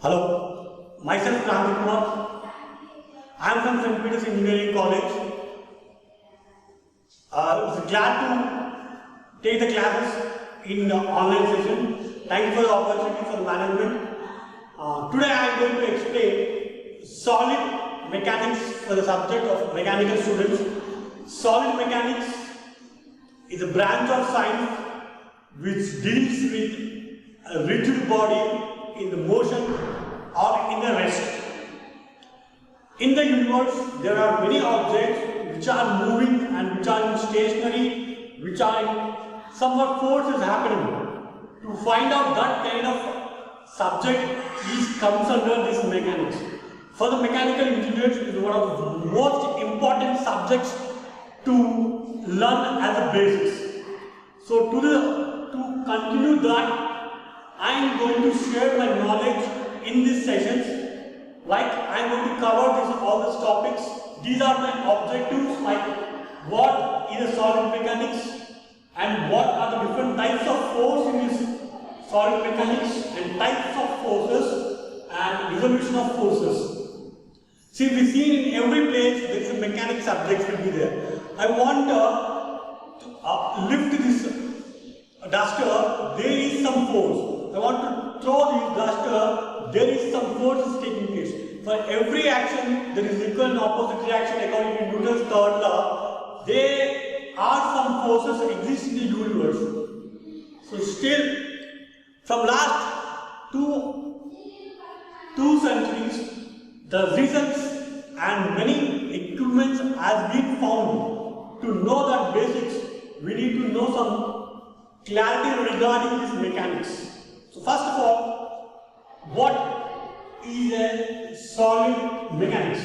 Hello, myself Ramji Kumar. I am from St. Peter's Engineering College. I was glad to take the classes in the online session. Thank you for the opportunity for the management. Today I am going to explain solid mechanics for the subject of mechanical students. Solid mechanics is a branch of science which deals with a rigid body in the motion or in the rest. In the universe, there are many objects which are moving and which are in stationary, which are in somewhat force is happening. To find out that kind of subject comes under this mechanics. For the mechanical engineers, it is one of the most important subjects to learn as a basis. So to continue that, I am going to share my knowledge in these sessions. Like I am going to cover all these topics. These are my objectives, like what is a solid mechanics and what are the different types of force in this solid mechanics and types of forces and resolution of forces. See, we see in every place there is a mechanics subject will be there. I want to lift this duster, there is some force. I want to throw this duster, there is some force is taking place. For every action, there is equal and opposite reaction according to Newton's third law. There are some forces exist in the universe. So still, from last two centuries, the results and many equipments has been found. To know that basics, we need to know some clarity regarding this mechanics. So first of all, what is a solid mechanics?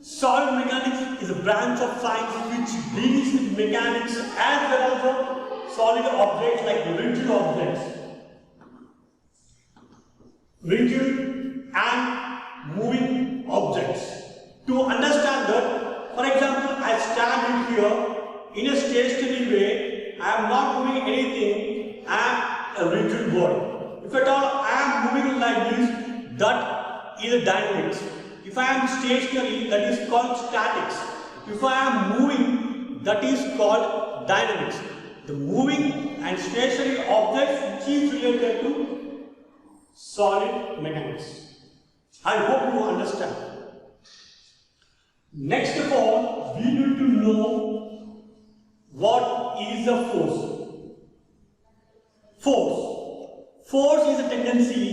Solid mechanics is a branch of science which deals with mechanics as well as solid objects like rigid objects. Rigid and moving objects. To understand that, for example, I stand here in a stationary way, I am not moving anything, I am a rigid body. If at all I am moving like this, that is a dynamics. If I am stationary, that is called statics. If I am moving, that is called dynamics. The moving and stationary objects which is related to solid mechanics. I hope you understand. Next of all, we need to know what is a force. Force is a tendency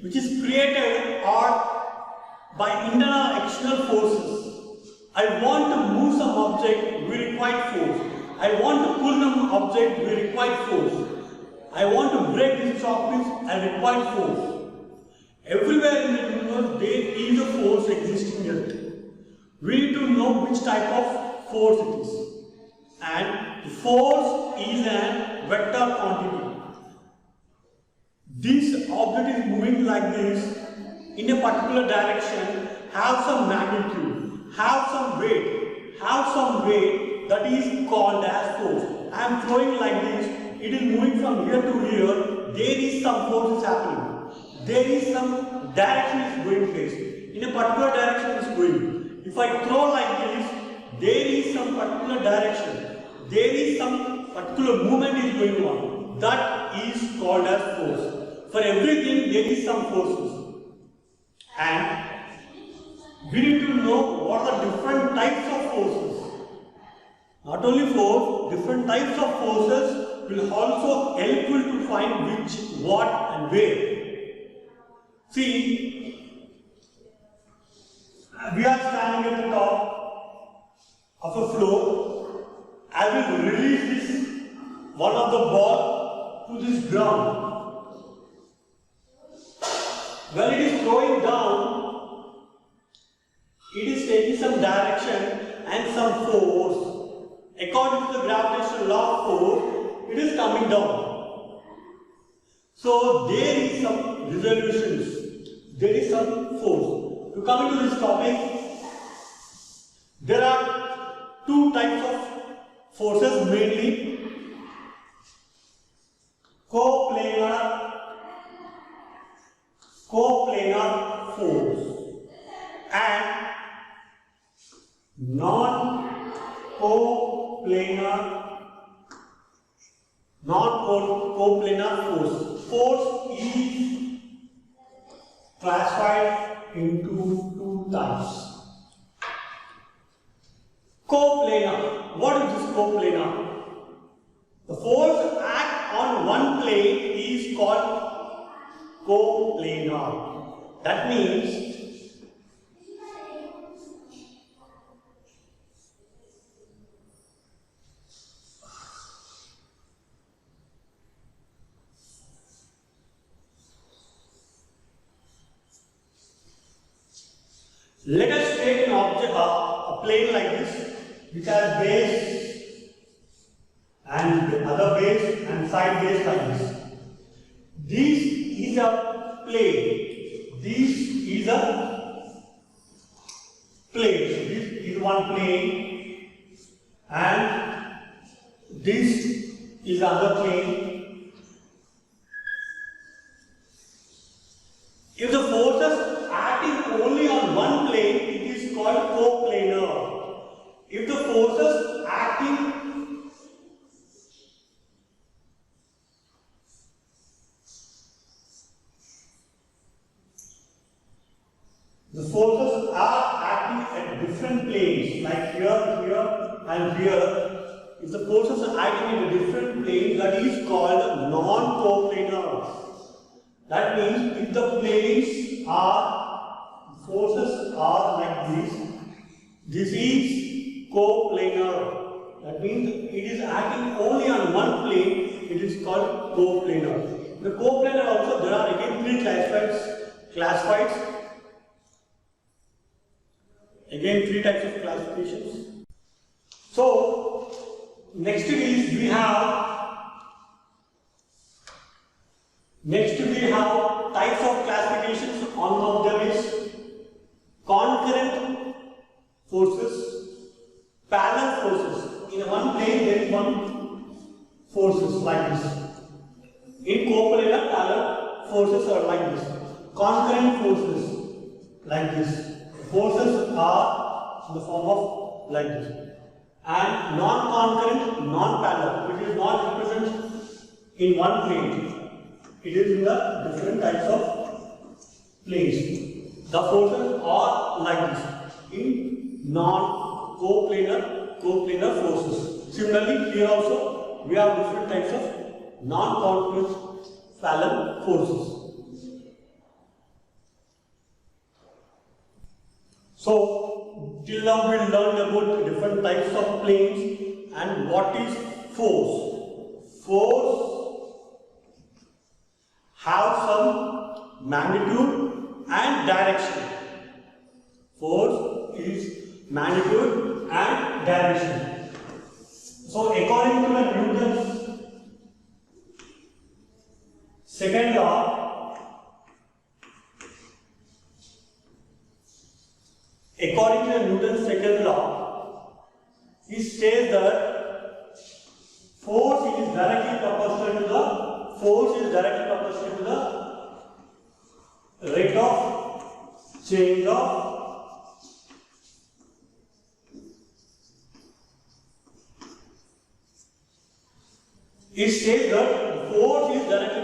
which is created or by internal and external forces. I want to move some object, we require force. I want to pull some object, we require force. I want to break this chalk piece, I require force. Everywhere in the universe there is a force existing here. We need to know which type of force it is. And the force is a vector quantity. This object is moving like this in a particular direction, have some magnitude, have some weight that is called as force. I am throwing like this, it is moving from here to here, there is some force is happening. There is some direction is going place. In a particular direction is going. If I throw like this, there is some particular direction. There is some particular movement is going on. That is called as force. For everything there is some forces. And we need to know what are the different types of forces. Not only force, different types of forces will also help you to find which, what and where. See, we are standing at the top of a floor. I will release this one of the ball to this ground. When it is going down, it is taking some direction and some force. According to the gravitational law of force, it is coming down. So there is some resolutions, there is some force. To come into this topic, there are two types of forces mainly: coplanar and non-coplanar force. Force is classified into two types. Coplanar. What is this coplanar? The force act on one plane is called coplanar. That means let us take an object, a plane like this, which has base and other base and side base like this. This is a plane. This is a plane. So this is one plane, and this is another plane. If the forces acting only on one plane, it is called coplanar. If the forces acting are acting at different planes, like here, here, and here. If the forces are acting in a different plane, that is called non-coplanar. That means if the forces are like this is coplanar. That means it is acting only on one plane, it is called coplanar. The coplanar also, there are again three classifieds. Again, three types of classifications. So, next is we have types of classifications. One of them is concurrent forces, parallel forces. In one plane there is one forces like this. In coplanar, parallel forces are like this. Concurrent forces like this. Forces are in the form of like this. And non-concurrent, non-parallel, which is not represented in one plane. It is in the different types of planes. The forces are like this in non-coplanar forces. Similarly, here also we have different types of non-concurrent parallel forces. So, till now we learned about different types of planes and what is force. Force have some magnitude and direction. Force is magnitude and direction. So, according to the Newton's second law, it says that force is directly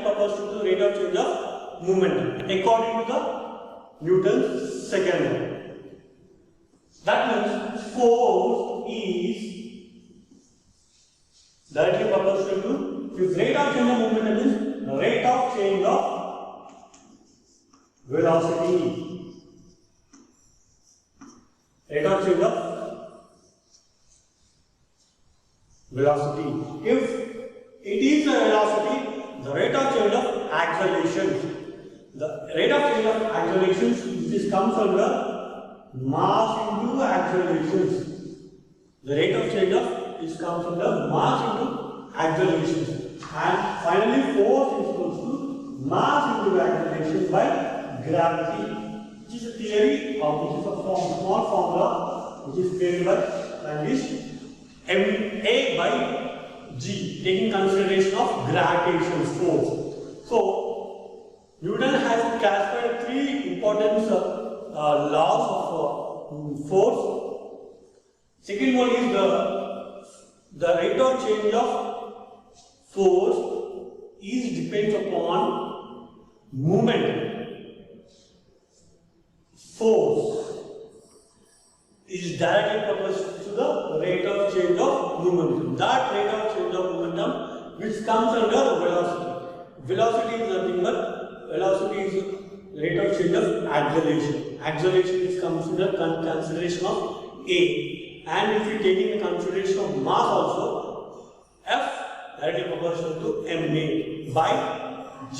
proportional to the rate of change of movement according to the Newton's second law. That means force is directly proportional to, if rate of change of movement means rate of change of velocity. Rate of change of velocity. If it is a velocity, the rate of change of acceleration. The rate of change of accelerations, this comes under mass into accelerations. The rate of change of this comes under mass into accelerations. And finally, force is equal to mass into acceleration by gravity. Which is a theory of which is a small formula which is created by scientists. Ma by G, taking consideration of gravitational force. So, Newton has classified three important laws of force. Second one is the rate of change of force is depends upon movement. Force is directly proportional to the rate of change of momentum. That rate of change of momentum which comes under velocity. Velocity is nothing but velocity is rate of change of acceleration. Acceleration is considered consideration of A, and if you take in consideration of mass also, F directly proportional to ma by G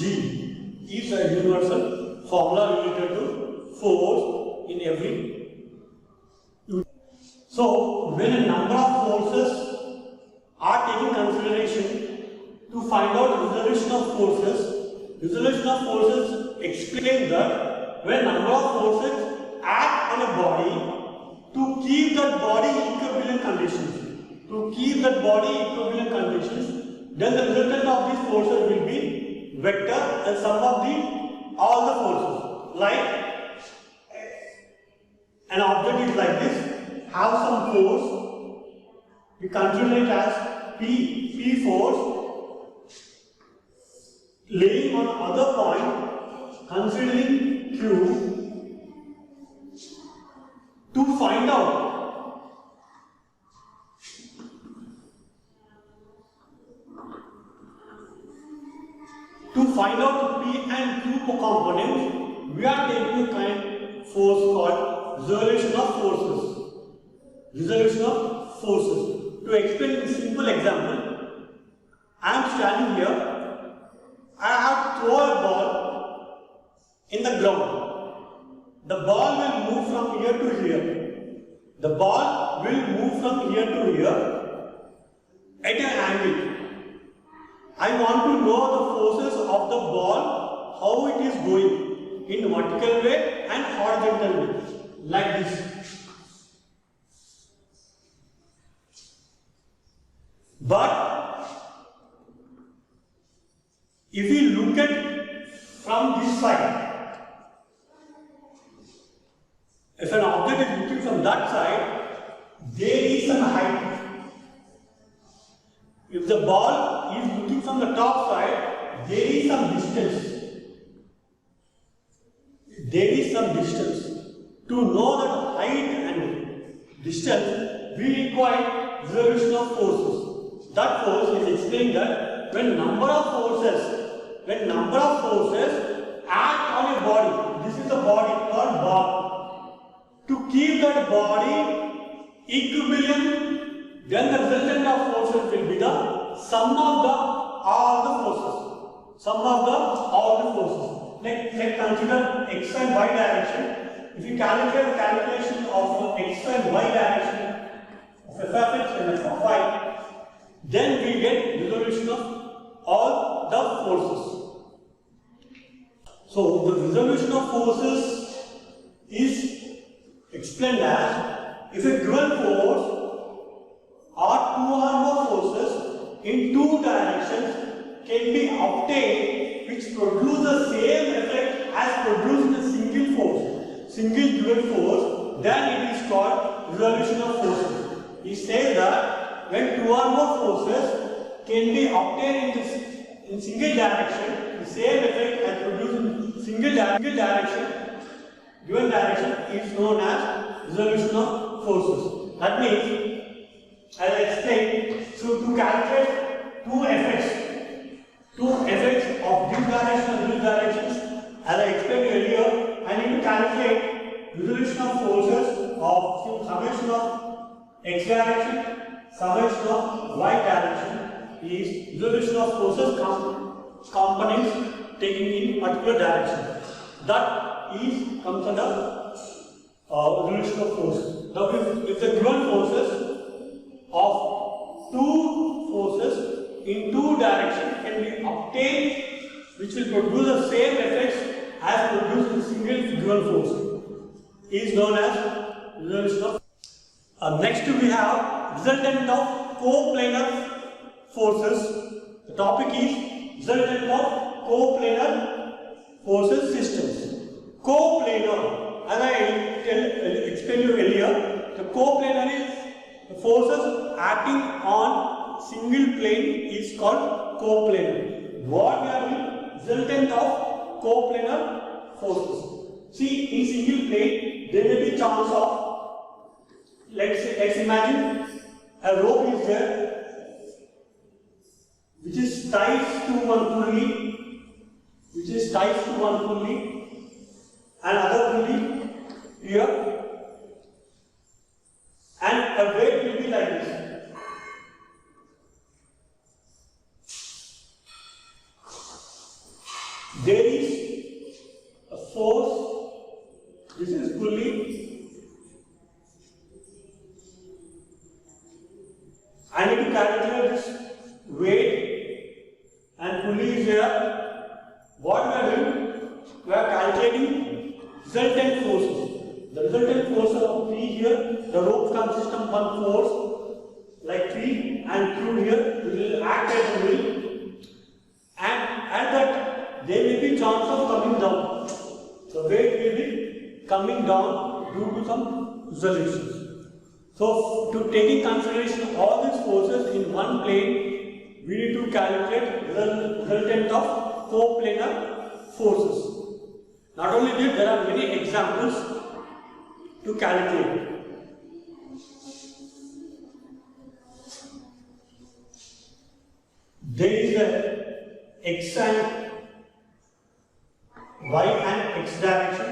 is a universal formula related to force in every. So when a number of forces are taken consideration to find out resolution of forces explain that when number of forces act on a body to keep that body equilibrium conditions, then the resultant of these forces will be vector and sum of all the forces. Like an object is like this, have some force, we consider it as P force, laying on other point, considering Q, to find out P and Q components, we are taking a kind of force called resolution of forces. To explain a simple example, I am standing here, I have thrown a ball in the ground. The ball will move from here to here. At an angle. I want to know the forces of the ball, how it is going in vertical way and horizontal way, like this. But if we look at from this side, if an object is looking from that side, there is some height. If the ball is looking from the top side, there is some distance. To know that height and distance, we require resolution of forces. That force is explained that when number of forces act on a body, this is the body called ball. To keep that body equilibrium, then the resultant of forces will be the sum of all the forces. Let's consider x and y direction. If you calculate the calculation of x and y direction of f of x and f of y, then we get resolution of all the forces. So the resolution of forces is explained as if a given force or two or more forces in two directions can be obtained which produce the same effect as produced in a single given force, then it is called resolution of forces. He says that when two or more forces can be obtained in single direction, the same effect as produced in single direction, given direction is known as resolution of forces. That means, as I explained, so to calculate two effects of this direction and this direction, as I explained earlier, I need to calculate resolution of forces of summation of x direction, summation of y direction is resolution of forces components taken in particular direction. That is comes under resolution of forces. Now, if the given forces of two forces in two directions can be obtained, which will produce the same effects as produced in single given force, is known as resolution of. Next we have resultant of coplanar forces. The topic is resultant of coplanar forces systems. Coplanar as I explained you earlier, the coplanar is the forces acting on single plane is called coplanar. What we are doing? Resultant of coplanar forces. See, in single plane, there may be chance of, let's imagine a rope is there, which is tied to one pulley, and other pulley here, and a weight will be like this. There is a force, this is pulley. I need to calculate this weight and pulley is here. What we are doing? We are calculating resultant forces. The resultant force of P here, the rope consists of one force like P, and Q here will act as a wheel, and at that there may be chance of coming down. The weight will be coming down due to some resolutions. So, to take in consideration all these forces in one plane, we need to calculate the resultant of coplanar forces. Not only this, there are many examples to calculate. There is a x and y and x direction.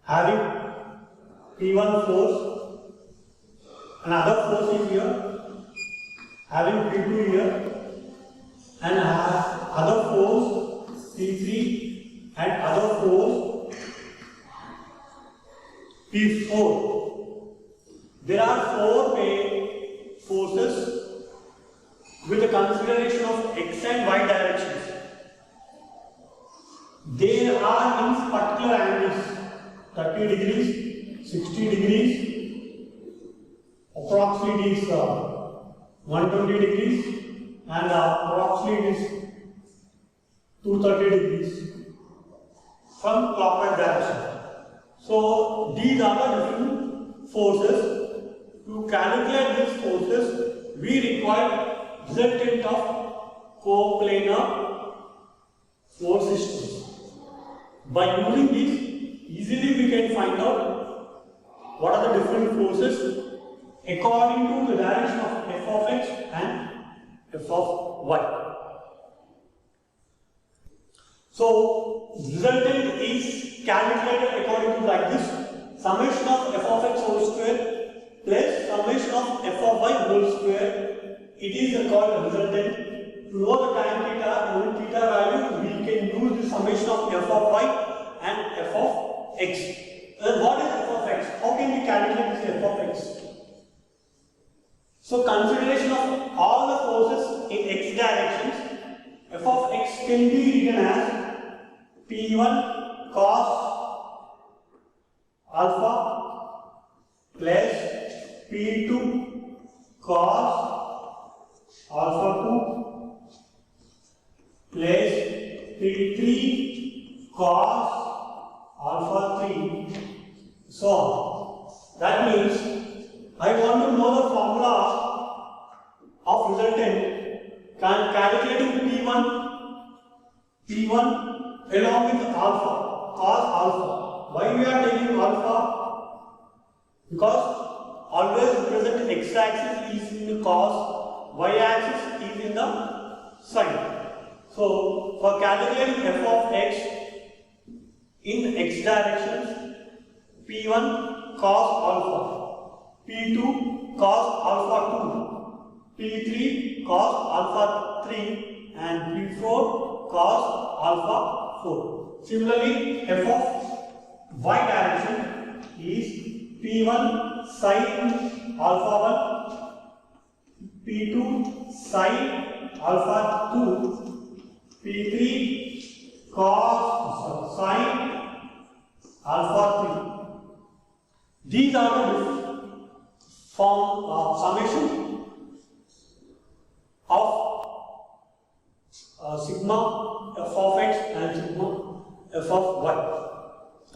Having P1 force, another force is here, having P2 here, and other force P3 and other force P4. There are four main forces with the consideration of x and y directions. They are in particular angles. 30 degrees, 60 degrees, approximately it is 120 degrees, and approximately it is 230 degrees from clockwise direction. So these are the different forces. To calculate these forces, we require resultant of coplanar force systems. By using these, easily we can find out what are the different forces according to the direction of f of x and f of y. So, resultant is calculated according to like this: summation of f of x whole square plus summation of f of y whole square. It is called resultant. To know the tan theta and theta value, we can use the summation of f of y and f of x. What is f of x? How can we calculate this f of x? So, consideration of all the forces in x directions, f of x can be written as P1 cos alpha plus P2 cos alpha 2 plus P3 cos alpha 3, so on. That means I want to know the formula of resultant, calculating P1 along with alpha, cos alpha. Why we are taking alpha? Because always represent x axis is in the cos, y axis is in the sine. So for calculating f of x in x directions, P1 cos alpha, P2 cos alpha 2, P3 cos alpha 3, and P4 cos alpha 4. Similarly, f of y direction is P1 sin alpha 1, P2 sin alpha 2, P3 cos sin alpha 3. These are the form of summation of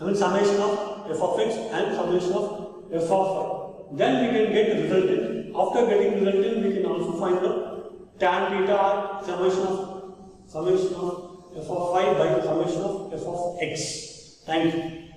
I mean summation of f of x and summation of f of y. Then we can get the resultant. After getting resultant, we can also find the tan theta or summation of f of y by summation of f of x. Thank you.